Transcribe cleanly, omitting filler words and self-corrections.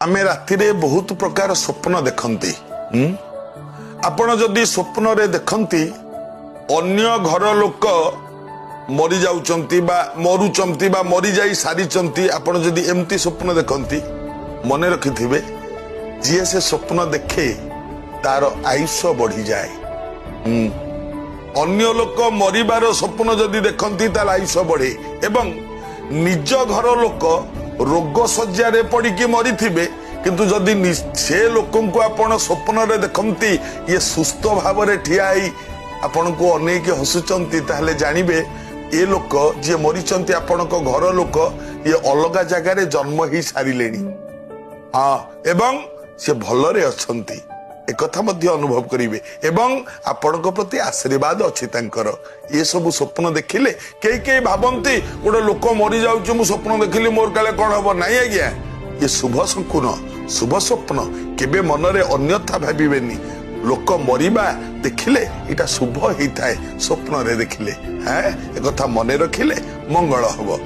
आमे रातिरे बहुत प्रकार स्वप्न देखती आपण जदि स्वप्न रे देखती अन्य घर लोक मरी जाउचंती बा मरुचंती बा मरी जाई सारिचंती आपण जदि एमती स्वप्न देखती मन रखिथिबे जे से स्वप्न देखे तार आयुष्य बढ़ी जाए। अन्य लोक मरिबार स्वप्न जदि देखती तार आयुष्य बढ़े एवं निज घर लोक रोग सज्जा पड़ी मरी थे किंतु जदि से लोक आपण स्वप्न रे देखती ये सुस्थ भाव में ठिया आपण को अनेक हसुचंती ताहले जानिबे ये लोक जे मरीचंती आपण को घर लोक ये अलग जगार जन्म ही सारिले। हाँ एवं से भलरे अछंती एक कथा मध्य अनुभव करिवे एवं आपण को प्रति आशीर्वाद अछि तांकर। ये सब स्वप्न देखिले कई भावंती गोटे लोक मरी जाउछु मु स्वप्न देखिली मोर काले कोन हबो नाही आज्ञा ये शुभ संकुन शुभ स्वप्न केबे मनरे अन्यथा भाबिबेनी। लोक मरिबा देखिले इटा शुभ होता है स्वप्न रे देखिले। हाँ एक कथा मन रखिले मंगल हबो।